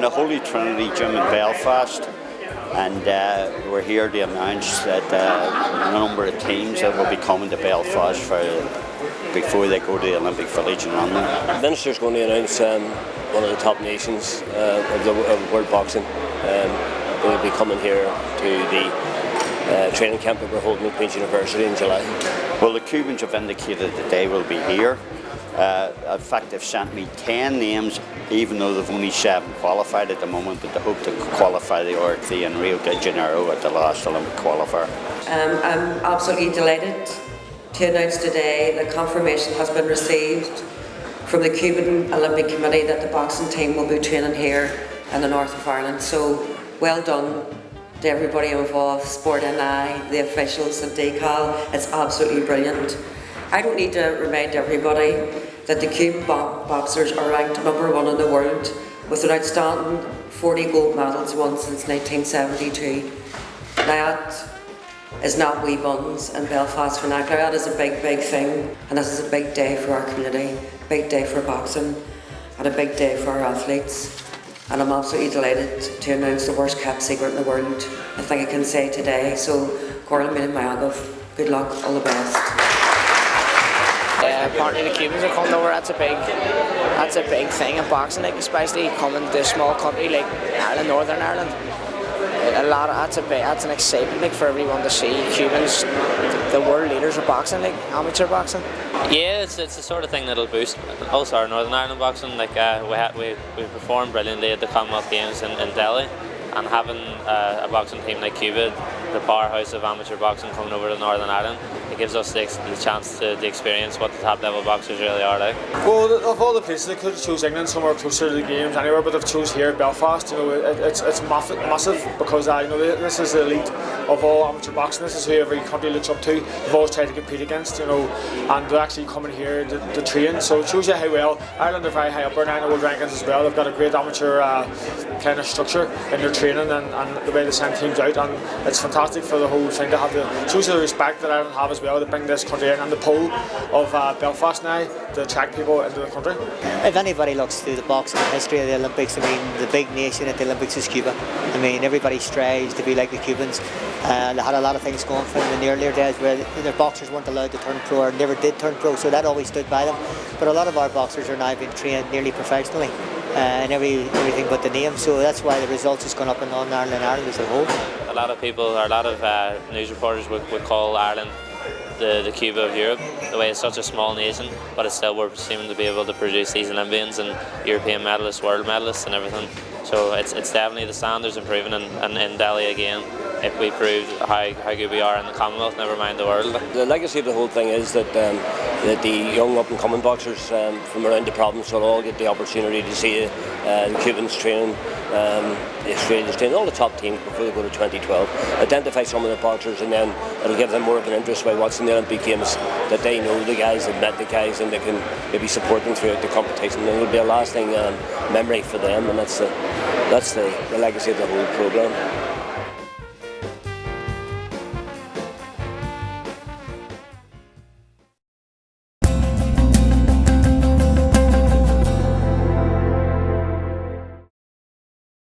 in the Holy Trinity gym in Belfast, and we're here to announce that a number of teams that will be coming to Belfast before they go to the Olympic Village in London. The Minister's going to announce one of the top nations of world boxing will be coming here to the training camp that we're holding at Queen's University in July. Well, the Cubans have indicated that they will be here. In fact, they've sent me 10 names, even though they've only 7 qualified at the moment, but they hope to qualify the Orkney in Rio de Janeiro at the last Olympic qualifier. I'm absolutely delighted to announce today that confirmation has been received from the Cuban Olympic Committee that the boxing team will be training here in the north of Ireland. So well done to everybody involved, Sport NI, the officials and DECAL. It's absolutely brilliant. I don't need to remind everybody that the Cuban boxers are ranked #1 in the world with an outstanding 40 gold medals won since 1972. Now that is not wee buns in Belfast vernacular. That is a big, big thing, and this is a big day for our community, big day for boxing, and a big day for our athletes. And I'm absolutely delighted to announce the worst kept secret in the world, I think I can say today. So, Corlin Millen Mayagov, good luck, all the best. Apparently the Cubans are coming over. That's a big thing in boxing, like, especially coming to a small country like Ireland, Northern Ireland. That's an excitement, like, for everyone to see Cubans, the world leaders of boxing, like amateur boxing. Yeah, it's the sort of thing that'll boost also our Northern Ireland boxing. Like we performed brilliantly at the Commonwealth Games in Delhi, and having a boxing team like Cuba, the powerhouse of amateur boxing, coming over to Northern Ireland, it gives us the chance to experience what the top level boxers really are like. Well, of all the places, they could have chose England, somewhere closer to the games anywhere, but they've chose here, Belfast. You know, it's massive because you know, this is the elite of all amateur boxing. This is who every country looks up to. They've always tried to compete against, you know, and they're actually coming here to train. So it shows you how well Ireland are very high up there now in the world rankings as well. They've got a great amateur kind of structure in their training and the way they send teams out, and it's fantastic for the whole thing to have shows you the respect that Ireland have as well to bring this country in, and the pull of Belfast now to attract people into the country. If anybody looks through the boxing history of the Olympics, I mean, the big nation at the Olympics is Cuba. I mean, everybody strives to be like the Cubans. They had a lot of things going for them in the earlier days where their boxers weren't allowed to turn pro or never did turn pro, so that always stood by them. But a lot of our boxers are now being trained nearly professionally and everything but the name, so that's why the results has gone up in Northern Ireland and Ireland as a whole. A lot of people, or a lot of news reporters would call Ireland the Cuba of Europe, the way it's such a small nation, but it's still we're seeming to be able to produce these Olympians and European medalists, world medalists and everything. So it's definitely the standards improving, and in Delhi again, if we prove how good we are in the Commonwealth, never mind the world. The legacy of the whole thing is that the young up-and-coming boxers from around the province will all get the opportunity to see the Cubans training, the Australians training, all the top teams before they go to 2012. Identify some of the boxers, and then it'll give them more of an interest by watching the Olympic Games, that they know the guys, they've met the guys, and they can maybe support them throughout the competition. And it'll be a lasting memory for them, and that's the legacy of the whole programme.